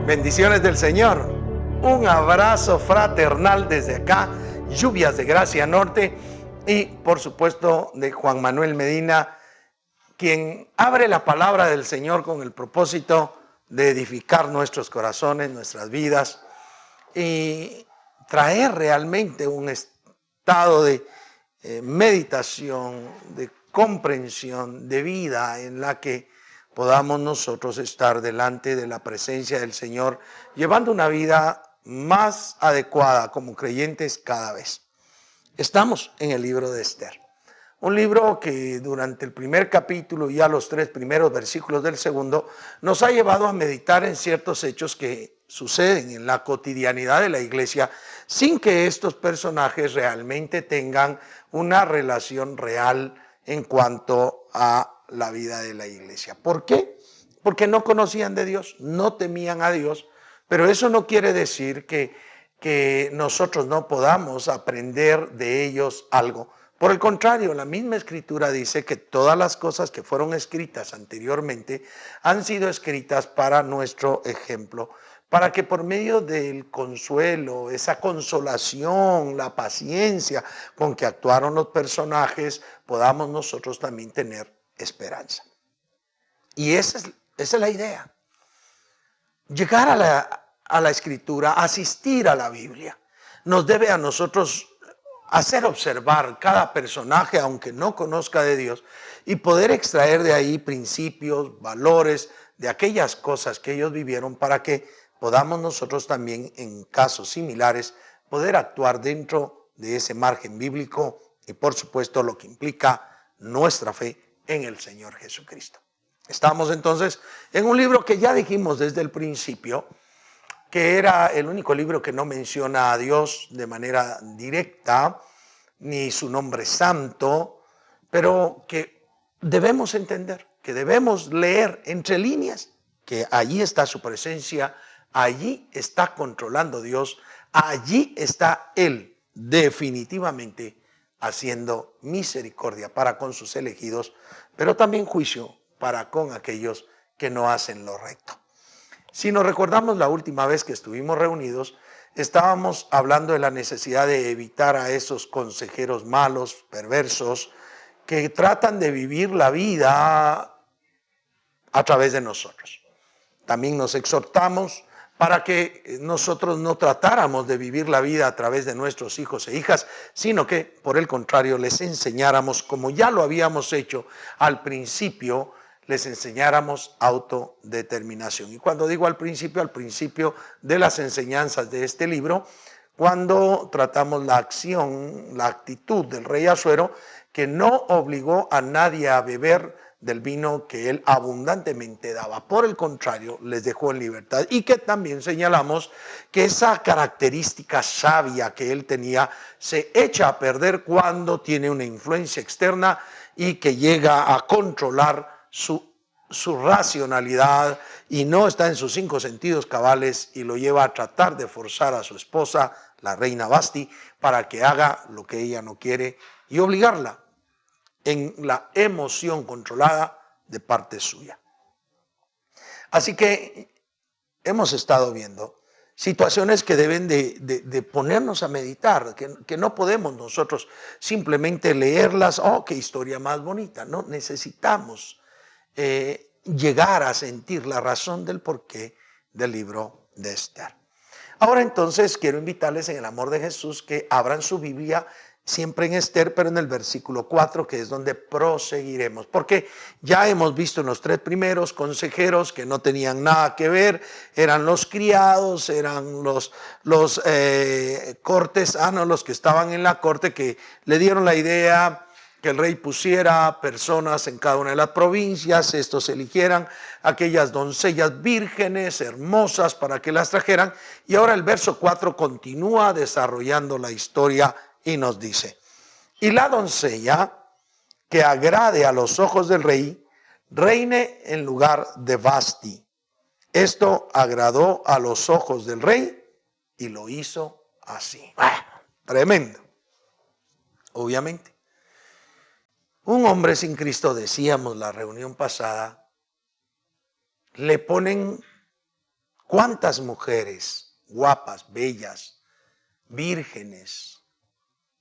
Bendiciones del Señor. Un abrazo fraternal desde acá, Lluvias de Gracia Norte, y por supuesto de Juan Manuel Medina, quien abre la palabra del Señor con el propósito de edificar nuestros corazones, nuestras vidas, y traer realmente un estado de meditación, de comprensión, de vida en la que podamos nosotros estar delante de la presencia del Señor, llevando una vida más adecuada como creyentes cada vez. Estamos en el libro de Esther, un libro que durante el primer capítulo y a los 3 primeros versículos del segundo nos ha llevado a meditar en ciertos hechos que suceden en la cotidianidad de la iglesia sin que estos personajes realmente tengan una relación real en cuanto a la vida de la iglesia. ¿Por qué? Porque no conocían de Dios, no temían a Dios, pero eso no quiere decir que nosotros no podamos aprender de ellos algo. Por el contrario, la misma Escritura dice que todas las cosas que fueron escritas anteriormente han sido escritas para nuestro ejemplo, para que por medio del consuelo, esa consolación, la paciencia con que actuaron los personajes, podamos nosotros también tener esperanza. Y esa es la idea. Llegar a la Escritura, asistir a la Biblia, nos debe a nosotros hacer observar cada personaje, aunque no conozca de Dios, y poder extraer de ahí principios, valores, de aquellas cosas que ellos vivieron para que podamos nosotros también, en casos similares, poder actuar dentro de ese margen bíblico y, por supuesto, lo que implica nuestra fe en el Señor Jesucristo. Estamos entonces en un libro que ya dijimos desde el principio, que era el único libro que no menciona a Dios de manera directa, ni su nombre santo, pero que debemos entender, que debemos leer entre líneas, que allí está su presencia, allí está controlando Dios, allí está Él definitivamente haciendo misericordia para con sus elegidos, pero también juicio para con aquellos que no hacen lo recto. Si nos recordamos la última vez que estuvimos reunidos, estábamos hablando de la necesidad de evitar a esos consejeros malos, perversos, que tratan de vivir la vida a través de nosotros. También nos exhortamos para que nosotros no tratáramos de vivir la vida a través de nuestros hijos e hijas, sino que, por el contrario, les enseñáramos, como ya lo habíamos hecho al principio, les enseñáramos autodeterminación. Y cuando digo al principio de las enseñanzas de este libro, cuando tratamos la acción, la actitud del rey Asuero, que no obligó a nadie a beber del vino que él abundantemente daba. Por el contrario, les dejó en libertad. Y que también señalamos que esa característica sabia que él tenía se echa a perder cuando tiene una influencia externa y que llega a controlar su racionalidad y no está en sus 5 sentidos cabales y lo lleva a tratar de forzar a su esposa, la reina Basti, para que haga lo que ella no quiere y obligarla en la emoción controlada de parte suya. Así que hemos estado viendo situaciones que deben de ponernos a meditar, que no podemos nosotros simplemente leerlas, oh, qué historia más bonita, no, necesitamos llegar a sentir la razón del porqué del libro de Esther. Ahora entonces quiero invitarles en el amor de Jesús que abran su Biblia siempre en Esther, pero en el versículo 4, que es donde proseguiremos, porque ya hemos visto en los 3 primeros consejeros que no tenían nada que ver, eran los criados, eran los cortesanos, los que estaban en la corte, que le dieron la idea que el rey pusiera personas en cada una de las provincias, estos eligieran aquellas doncellas vírgenes, hermosas, para que las trajeran. Y ahora el verso 4 continúa desarrollando la historia y nos dice: y la doncella que agrade a los ojos del rey, reine en lugar de Vasti. Esto agradó a los ojos del rey y lo hizo así. Tremendo. Obviamente. Un hombre sin Cristo, decíamos la reunión pasada, le ponen ¿Cuántas mujeres guapas, bellas, vírgenes?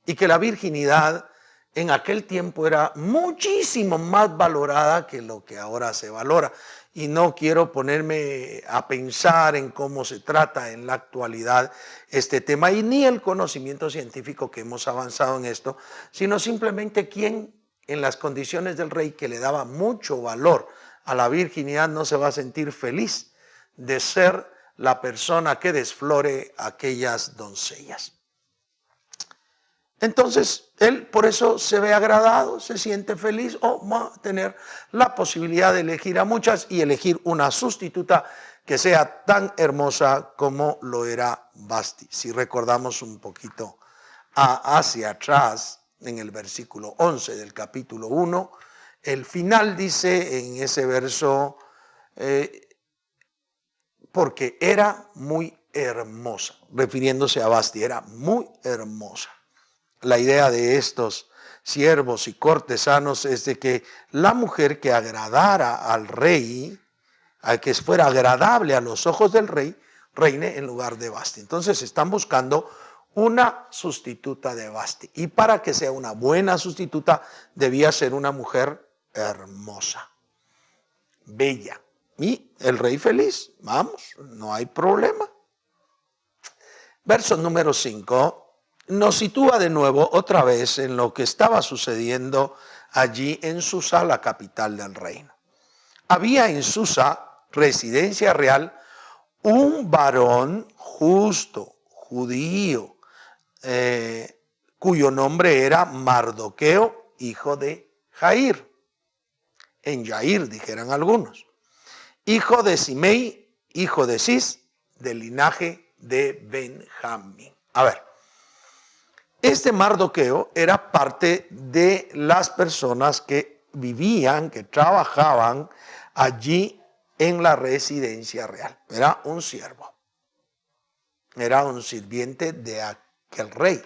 Y que la virginidad en aquel tiempo era muchísimo más valorada que lo que ahora se valora. Y no quiero ponerme a pensar en cómo se trata en la actualidad este tema y ni el conocimiento científico que hemos avanzado en esto, sino simplemente quién en las condiciones del rey, que le daba mucho valor a la virginidad, no se va a sentir feliz de ser la persona que desflore a aquellas doncellas. Entonces, él por eso se ve agradado, se siente feliz o va a tener la posibilidad de elegir a muchas y elegir una sustituta que sea tan hermosa como lo era Vasti. Si recordamos un poquito hacia atrás, en el versículo 11 del capítulo 1, el final dice en ese verso, porque era muy hermosa, refiriéndose a Vasti, era muy hermosa. La idea de estos siervos y cortesanos es de que la mujer que agradara al rey, a que fuera agradable a los ojos del rey, reine en lugar de Vasti. Entonces están buscando una sustituta de Vasti. Y para que sea una buena sustituta, debía ser una mujer hermosa, bella. Y el rey feliz, vamos, no hay problema. Verso número 5. Nos sitúa de nuevo otra vez en lo que estaba sucediendo allí en Susa, la capital del reino. Había en Susa, residencia real, un varón justo, judío, cuyo nombre era Mardoqueo, hijo de Jair. En Jair, dijeran algunos. Hijo de Simei, hijo de Cis, del linaje de Benjamín. A ver. Este Mardoqueo era parte de las personas que vivían, que trabajaban allí en la residencia real. Era un siervo, era un sirviente de aquel rey.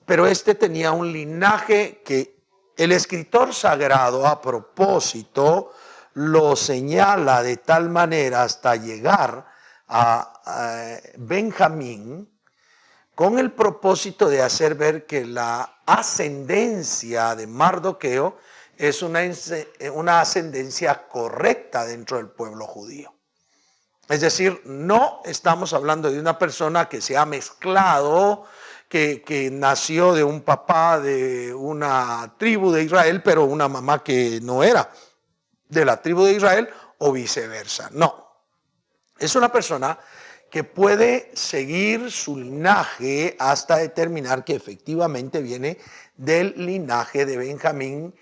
Pero este tenía un linaje que el escritor sagrado a propósito lo señala de tal manera hasta llegar a Benjamín, con el propósito de hacer ver que la ascendencia de Mardoqueo es una ascendencia correcta dentro del pueblo judío. Es decir, no estamos hablando de una persona que se ha mezclado, que nació de un papá de una tribu de Israel, pero una mamá que no era de la tribu de Israel o viceversa. No, es una persona que puede seguir su linaje hasta determinar que efectivamente viene del linaje de Benjamín,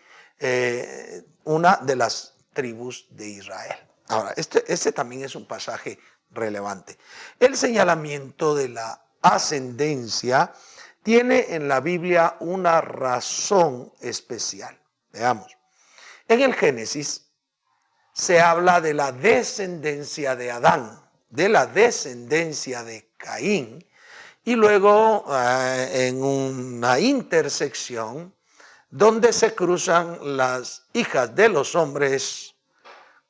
una de las tribus de Israel. Ahora, este también es un pasaje relevante. El señalamiento de la ascendencia tiene en la Biblia una razón especial. Veamos. En el Génesis se habla de la descendencia de Adán, de la descendencia de Caín, y luego en una intersección donde se cruzan las hijas de los hombres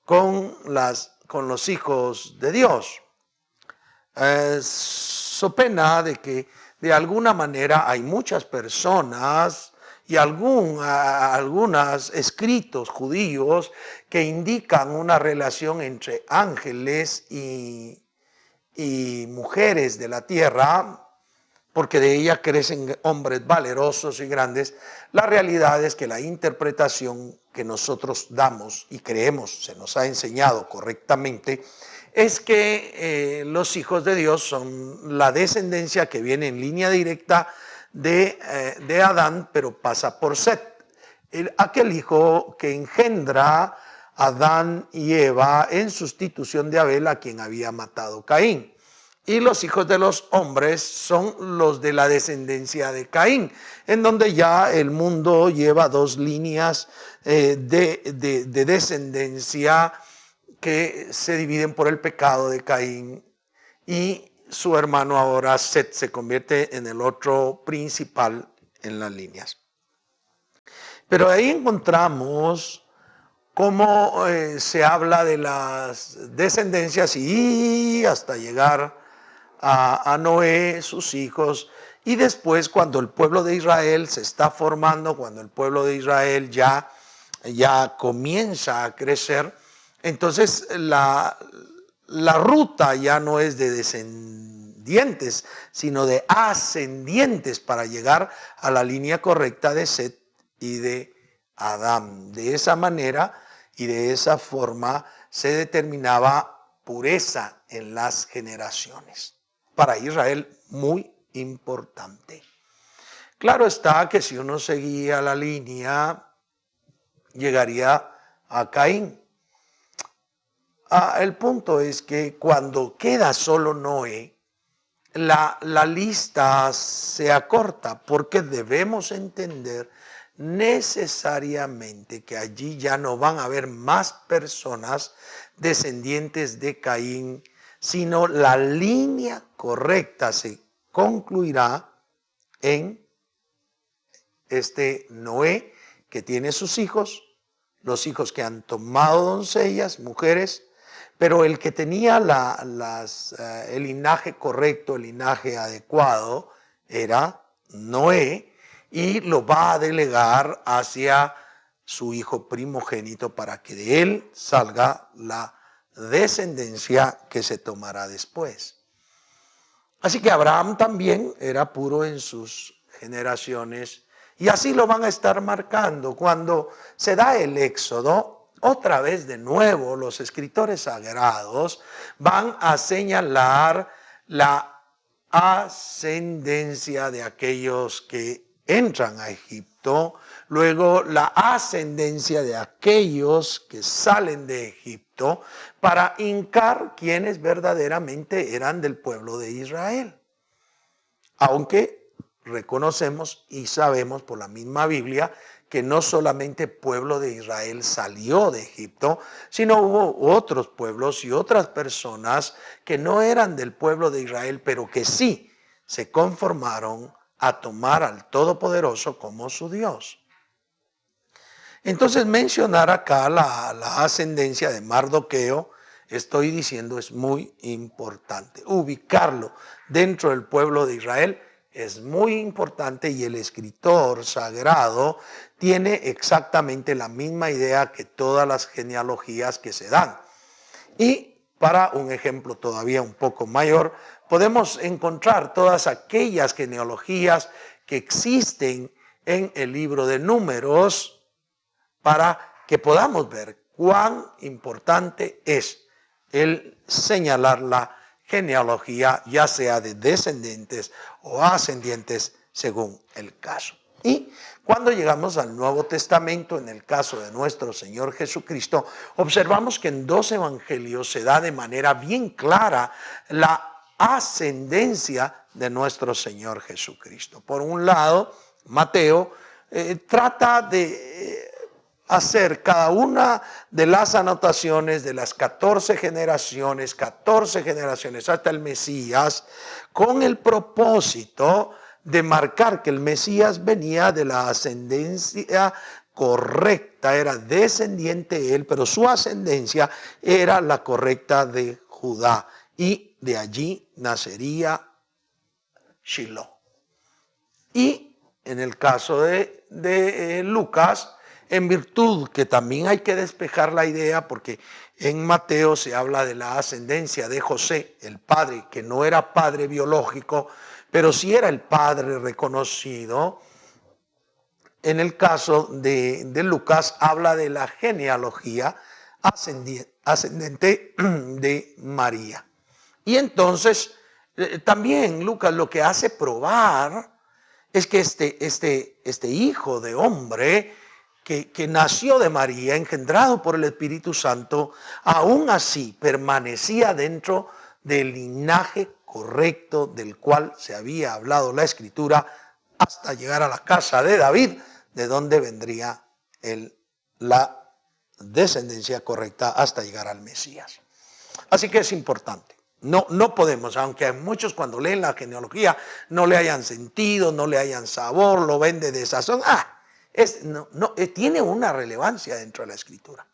con los hijos de Dios. So pena de que de alguna manera hay muchas personas y algunos escritos judíos que indican una relación entre ángeles y mujeres de la tierra, porque de ella crecen hombres valerosos y grandes. La realidad es que la interpretación que nosotros damos y creemos, se nos ha enseñado correctamente, es que los hijos de Dios son la descendencia que viene en línea directa de Adán, pero pasa por Set, aquel hijo que engendra a Adán y Eva en sustitución de Abel, a quien había matado Caín. Y los hijos de los hombres son los de la descendencia de Caín, en donde ya el mundo lleva dos líneas de descendencia que se dividen por el pecado de Caín, y su hermano ahora Set se convierte en el otro principal en las líneas. Pero ahí encontramos cómo se habla de las descendencias y hasta llegar a Noé, sus hijos, y después cuando el pueblo de Israel se está formando, cuando el pueblo de Israel ya comienza a crecer, entonces la ruta ya no es de descendientes, sino de ascendientes para llegar a la línea correcta de Set y de Adán. De esa manera y de esa forma se determinaba pureza en las generaciones. Para Israel, muy importante. Claro está que si uno seguía la línea, llegaría a Caín. El punto es que cuando queda solo Noé, la lista se acorta porque debemos entender necesariamente que allí ya no van a haber más personas descendientes de Caín, sino la línea correcta se concluirá en este Noé que tiene sus hijos, los hijos que han tomado doncellas, mujeres, pero el que tenía el linaje correcto, el linaje adecuado, era Noé, y lo va a delegar hacia su hijo primogénito para que de él salga la descendencia que se tomará después. Así que Abraham también era puro en sus generaciones, y así lo van a estar marcando cuando se da el éxodo. Otra vez de nuevo los escritores sagrados van a señalar la ascendencia de aquellos que entran a Egipto, luego la ascendencia de aquellos que salen de Egipto para hincar quienes verdaderamente eran del pueblo de Israel. Aunque reconocemos y sabemos por la misma Biblia que no solamente el pueblo de Israel salió de Egipto, sino hubo otros pueblos y otras personas que no eran del pueblo de Israel, pero que sí se conformaron a tomar al Todopoderoso como su Dios. Entonces mencionar acá la ascendencia de Mardoqueo, estoy diciendo, es muy importante. Ubicarlo dentro del pueblo de Israel es muy importante, y el escritor sagrado tiene exactamente la misma idea que todas las genealogías que se dan. Y para un ejemplo todavía un poco mayor, podemos encontrar todas aquellas genealogías que existen en el libro de Números para que podamos ver cuán importante es el señalar la genealogía, ya sea de descendientes o ascendientes, según el caso. Y cuando llegamos al Nuevo Testamento, en el caso de nuestro Señor Jesucristo, observamos que en 2 evangelios se da de manera bien clara la ascendencia de nuestro Señor Jesucristo. Por un lado, Mateo trata de hacer cada una de las anotaciones de las 14 generaciones hasta el Mesías, con el propósito de marcar que el Mesías venía de la ascendencia correcta, era descendiente él, pero su ascendencia era la correcta de Judá, y de allí nacería Shiloh. Y en el caso de Lucas, en virtud que también hay que despejar la idea, porque en Mateo se habla de la ascendencia de José, el padre, que no era padre biológico, pero sí era el padre reconocido. En el caso de Lucas habla de la genealogía ascendente de María. Y entonces también Lucas lo que hace probar es que este hijo de hombre que nació de María, engendrado por el Espíritu Santo, aún así permanecía dentro del linaje correcto del cual se había hablado la Escritura, hasta llegar a la casa de David, de donde vendría la descendencia correcta hasta llegar al Mesías. Así que es importante. No podemos, aunque a muchos cuando leen la genealogía no le hayan sentido, no le hayan sabor, lo ven de desazón. Tiene una relevancia dentro de la Escritura.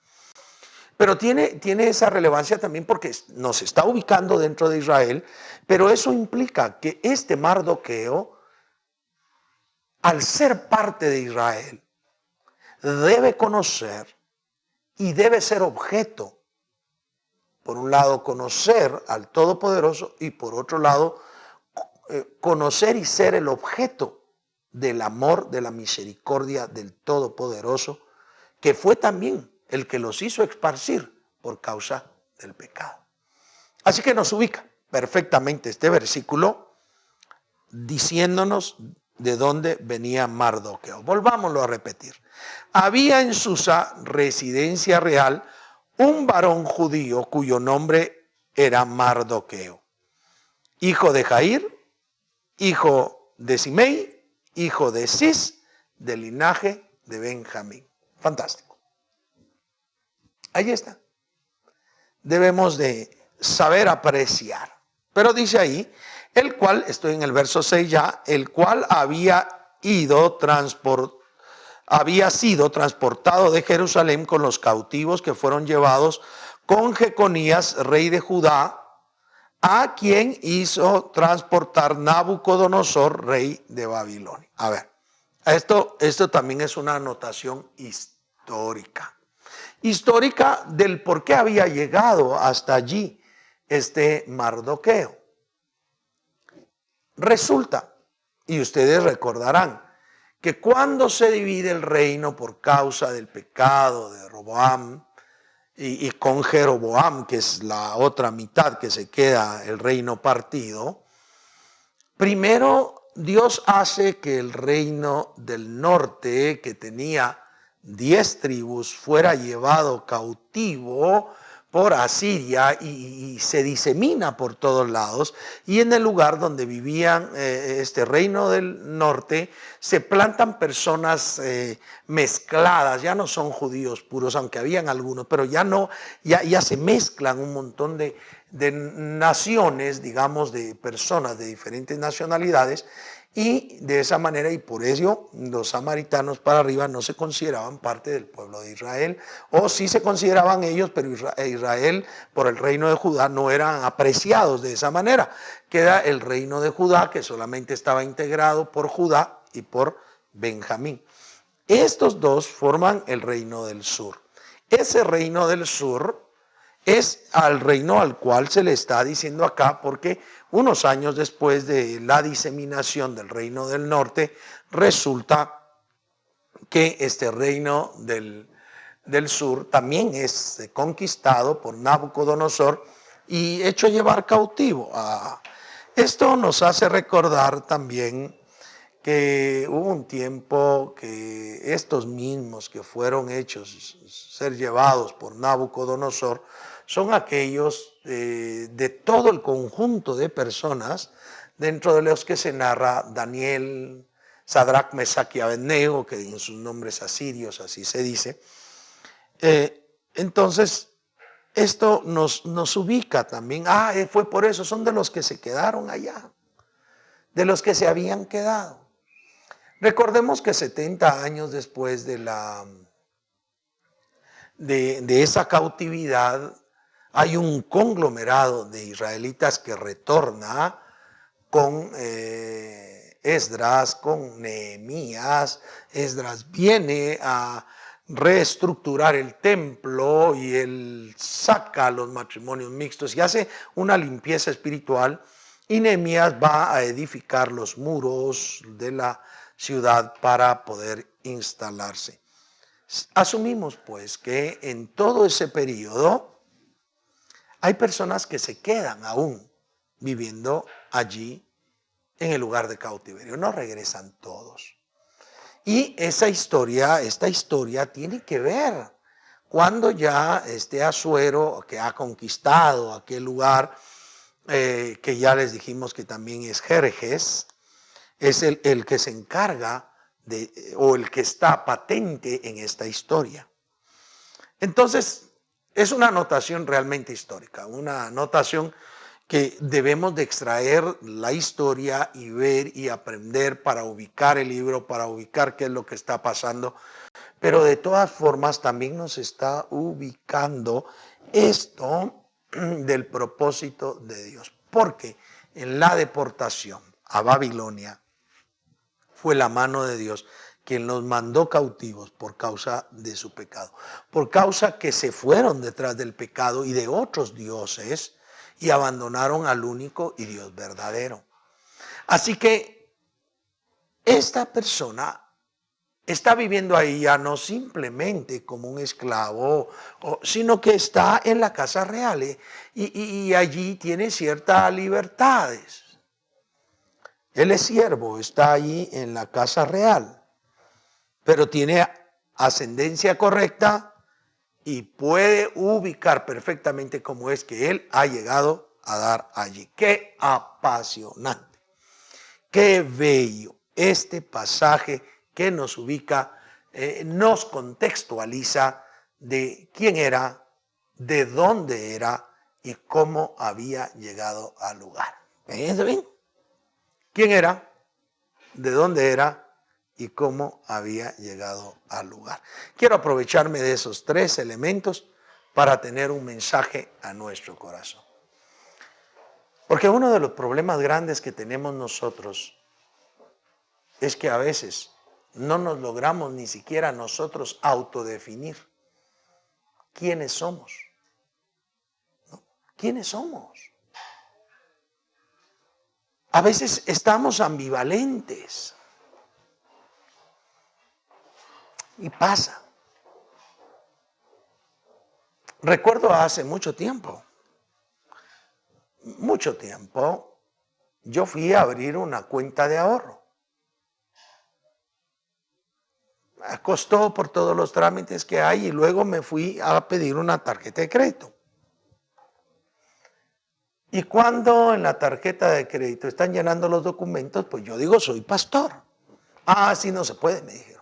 Pero tiene esa relevancia también porque nos está ubicando dentro de Israel, pero eso implica que este Mardoqueo, al ser parte de Israel, debe conocer y debe ser objeto, por un lado, conocer al Todopoderoso y por otro lado, conocer y ser el objeto del amor, de la misericordia del Todopoderoso, que fue también el que los hizo esparcir por causa del pecado. Así que nos ubica perfectamente este versículo diciéndonos de dónde venía Mardoqueo. Volvámoslo a repetir. Había en Susa, residencia real, un varón judío cuyo nombre era Mardoqueo, hijo de Jair, hijo de Simei, hijo de Cis, del linaje de Benjamín. Fantástico. Ahí está. Debemos de saber apreciar. Pero dice ahí, el cual, estoy en el verso 6 ya, el cual había sido transportado de Jerusalén con los cautivos que fueron llevados con Jeconías, rey de Judá, a quien hizo transportar Nabucodonosor, rey de Babilonia. A ver, esto también es una anotación histórica. Histórica del por qué había llegado hasta allí este Mardoqueo. Resulta, y ustedes recordarán, que cuando se divide el reino por causa del pecado de Roboam y con Jeroboam, que es la otra mitad que se queda el reino partido, primero Dios hace que el reino del norte, que tenía 10 tribus, fuera llevado cautivo por Asiria y se disemina por todos lados, y en el lugar donde vivían este reino del norte se plantan personas mezcladas, ya no son judíos puros, aunque habían algunos, pero ya se mezclan un montón de naciones, digamos, de personas de diferentes nacionalidades, y de esa manera, y por ello, los samaritanos para arriba no se consideraban parte del pueblo de Israel, o sí se consideraban ellos, pero Israel por el reino de Judá no eran apreciados de esa manera. Queda el reino de Judá, que solamente estaba integrado por Judá y por Benjamín. Estos dos forman el reino del sur. Ese reino del sur es al reino al cual se le está diciendo acá, porque unos años después de la diseminación del reino del norte, resulta que este reino del sur también es conquistado por Nabucodonosor y hecho llevar cautivo. Esto nos hace recordar también que hubo un tiempo que estos mismos que fueron hechos ser llevados por Nabucodonosor son aquellos de todo el conjunto de personas dentro de los que se narra Daniel, Sadrach, Mesach y Abednego, que en sus nombres asirios así se dice. Entonces, esto nos ubica también. Fue por eso, son de los que se quedaron allá, de los que se habían quedado. Recordemos que 70 años después de esa cautividad, hay un conglomerado de israelitas que retorna con Esdras, con Nehemías. Esdras viene a reestructurar el templo y él saca los matrimonios mixtos y hace una limpieza espiritual, y Nehemías va a edificar los muros de la ciudad para poder instalarse. Asumimos pues que en todo ese periodo hay personas que se quedan aún viviendo allí en el lugar de cautiverio, no regresan todos. Y esta historia tiene que ver cuando ya este Asuero, que ha conquistado aquel lugar, que ya les dijimos que también es Jerjes, es el que se encarga o el que está patente en esta historia. Entonces, es una anotación realmente histórica, una anotación que debemos de extraer la historia y ver y aprender para ubicar el libro, para ubicar qué es lo que está pasando. Pero de todas formas también nos está ubicando esto del propósito de Dios. Porque en la deportación a Babilonia fue la mano de Dios quien los mandó cautivos por causa de su pecado. Por causa que se fueron detrás del pecado y de otros dioses y abandonaron al único y Dios verdadero. Así que esta persona está viviendo ahí ya no simplemente como un esclavo, sino que está en la casa real y allí tiene ciertas libertades. Él es siervo, está allí en la casa real, pero tiene ascendencia correcta y puede ubicar perfectamente cómo es que él ha llegado a dar allí. Qué apasionante, qué bello este pasaje que nos ubica, nos contextualiza de quién era, de dónde era y cómo había llegado al lugar. ¿Fíjense bien? ¿Quién era? ¿De dónde era? Y cómo había llegado al lugar. Quiero aprovecharme de esos tres elementos para tener un mensaje a nuestro corazón. Porque uno de los problemas grandes que tenemos nosotros es que a veces no nos logramos ni siquiera nosotros autodefinir quiénes somos. ¿No? ¿Quiénes somos? A veces estamos ambivalentes. Y pasa. Recuerdo hace mucho tiempo, yo fui a abrir una cuenta de ahorro. Me costó por todos los trámites que hay y luego me fui a pedir una tarjeta de crédito. Y cuando en la tarjeta de crédito están llenando los documentos, pues yo digo, soy pastor. Ah, sí, no se puede, me dijeron.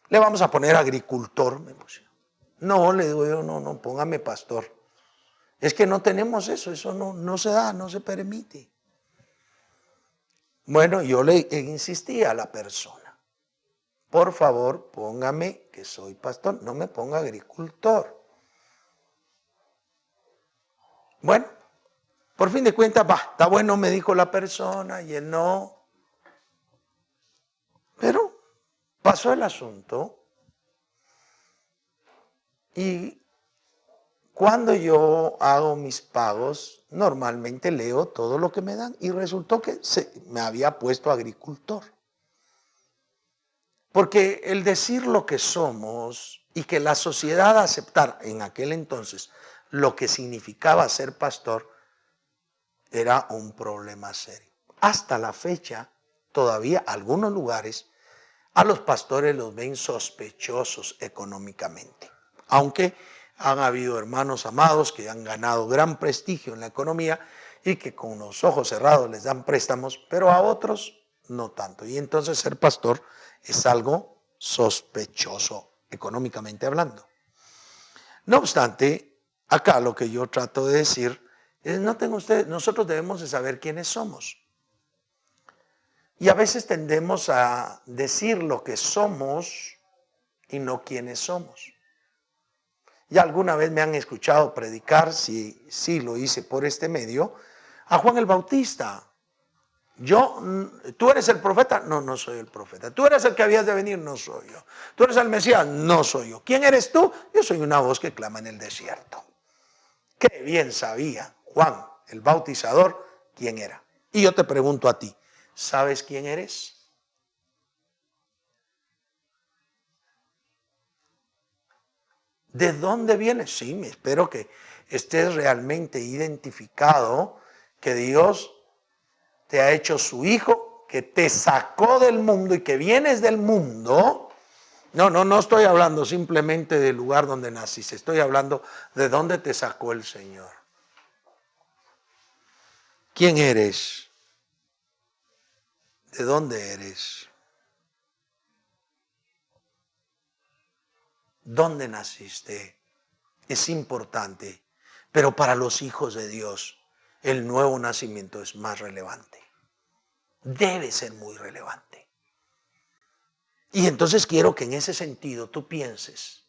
Le vamos a poner agricultor, me pusieron. No, le digo yo, no, póngame pastor. Es que no tenemos eso no se da, no se permite. Bueno, yo le insistí a la persona, por favor, póngame que soy pastor, no me ponga agricultor. Bueno, por fin de cuentas, está bueno, me dijo la persona, llenó. Pero pasó el asunto y cuando yo hago mis pagos, normalmente leo todo lo que me dan y resultó que me había puesto agricultor. Porque el decir lo que somos y que la sociedad aceptar en aquel entonces lo que significaba ser pastor era un problema serio. Hasta la fecha, todavía algunos lugares a los pastores los ven sospechosos económicamente. Aunque han habido hermanos amados que han ganado gran prestigio en la economía y que con los ojos cerrados les dan préstamos, pero a otros no tanto. Y entonces ser pastor es algo sospechoso económicamente hablando. No obstante, acá lo que yo trato de decir es, noten ustedes, nosotros debemos de saber quiénes somos. Y a veces tendemos a decir lo que somos y no quiénes somos. Ya alguna vez me han escuchado predicar, sí lo hice por este medio, a Juan el Bautista. ¿Tú eres el profeta? No, no soy el profeta. ¿Tú eres el que habías de venir? No soy yo. ¿Tú eres el Mesías? No soy yo. ¿Quién eres tú? Yo soy una voz que clama en el desierto. Qué bien sabía Juan el Bautizador quién era. Y yo te pregunto a ti, ¿sabes quién eres? ¿De dónde vienes? Sí, me espero que estés realmente identificado, que Dios te ha hecho su hijo, que te sacó del mundo y que vienes del mundo. No estoy hablando simplemente del lugar donde naciste, estoy hablando de dónde te sacó el Señor. ¿Quién eres? ¿De dónde eres? ¿Dónde naciste? Es importante, pero para los hijos de Dios el nuevo nacimiento es más relevante. Debe ser muy relevante. Y entonces quiero que en ese sentido tú pienses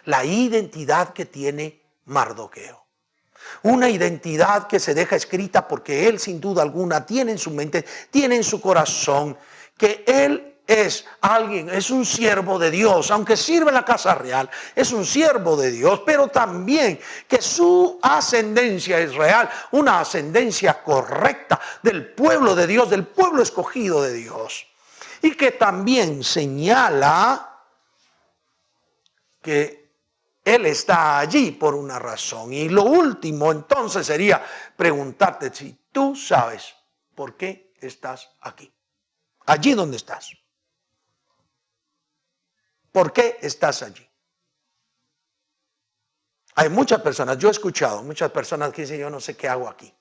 la identidad que tiene Mardoqueo. Una identidad que se deja escrita porque él sin duda alguna tiene en su mente, tiene en su corazón que él es alguien, es un siervo de Dios, aunque sirve en la casa real, es un siervo de Dios, pero también que su ascendencia es real, una ascendencia correcta del pueblo de Dios, del pueblo escogido de Dios. Y que también señala que él está allí por una razón. Y lo último entonces sería preguntarte si tú sabes por qué estás aquí, allí donde estás. ¿Por qué estás allí? Hay muchas personas, yo he escuchado muchas personas que dicen, yo no sé qué hago aquí.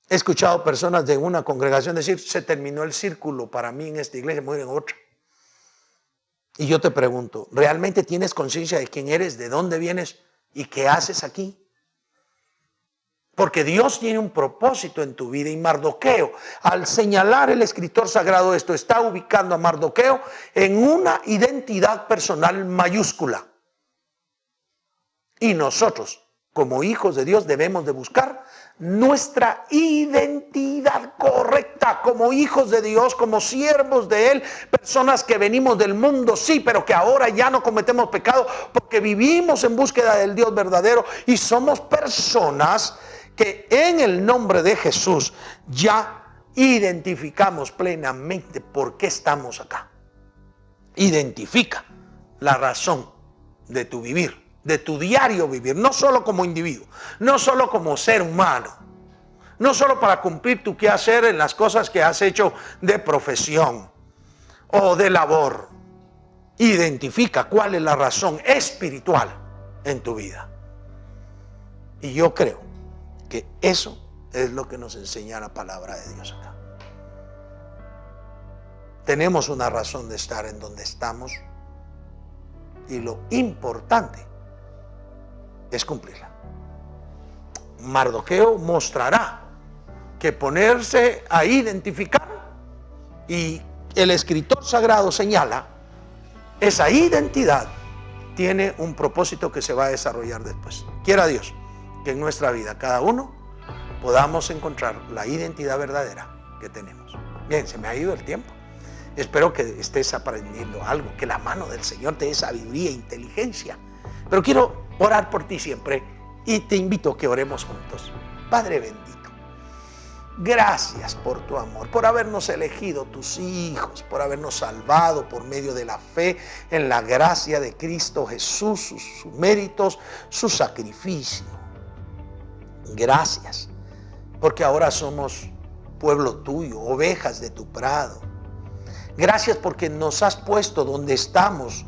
He escuchado personas de una congregación decir, se terminó el círculo para mí en esta iglesia, me voy en otra. Y yo te pregunto, ¿realmente tienes conciencia de quién eres, de dónde vienes y qué haces aquí? Porque Dios tiene un propósito en tu vida y Mardoqueo, al señalar el escritor sagrado esto, está ubicando a Mardoqueo en una identidad personal mayúscula. Y nosotros, como hijos de Dios, debemos de buscar nuestra identidad correcta como hijos de Dios, como siervos de Él, personas que venimos del mundo, sí, pero que ahora ya no cometemos pecado porque vivimos en búsqueda del Dios verdadero y somos personas que en el nombre de Jesús ya identificamos plenamente por qué estamos acá. Identifica la razón de tu vivir, de tu diario vivir, no solo como individuo, no solo como ser humano, no solo para cumplir tu quehacer en las cosas que has hecho de profesión o de labor. Identifica cuál es la razón espiritual en tu vida. Y yo creo que eso es lo que nos enseña la palabra de Dios acá. Tenemos una razón de estar en donde estamos y lo importante es cumplirla. Mardoqueo mostrará que ponerse a identificar, y el escritor sagrado señala, esa identidad tiene un propósito que se va a desarrollar después. Quiera Dios que en nuestra vida cada uno podamos encontrar la identidad verdadera que tenemos. Bien, se me ha ido el tiempo. Espero que estés aprendiendo algo, que la mano del Señor te dé sabiduría e inteligencia. Pero quiero orar por ti siempre y te invito a que oremos juntos. Padre bendito, gracias por tu amor, por habernos elegido tus hijos, por habernos salvado por medio de la fe en la gracia de Cristo Jesús, sus méritos, su sacrificio. Gracias, porque ahora somos pueblo tuyo, ovejas de tu prado. Gracias porque nos has puesto donde estamos,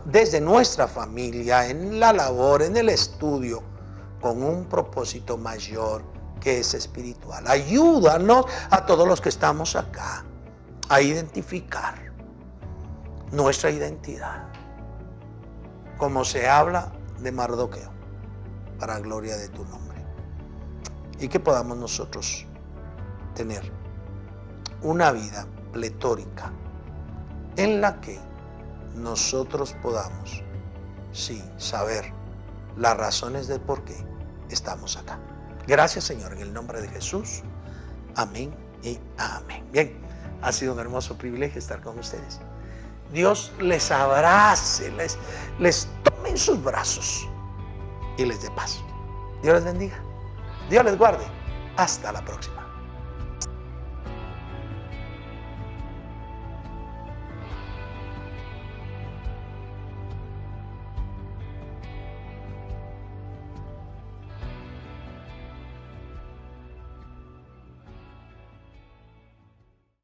desde nuestra familia, en la labor, en el estudio, con un propósito mayor que es espiritual. Ayúdanos a todos los que estamos acá a identificar nuestra identidad, como se habla de Mardoqueo, para gloria de tu nombre. Y que podamos nosotros tener una vida pletórica en la que nosotros podamos, sí, saber las razones del por qué estamos acá. Gracias, Señor, en el nombre de Jesús. Amén y amén. Bien, ha sido un hermoso privilegio estar con ustedes. Dios les abrace, les tome en sus brazos y les dé paz. Dios les bendiga. Dios les guarde. Hasta la próxima.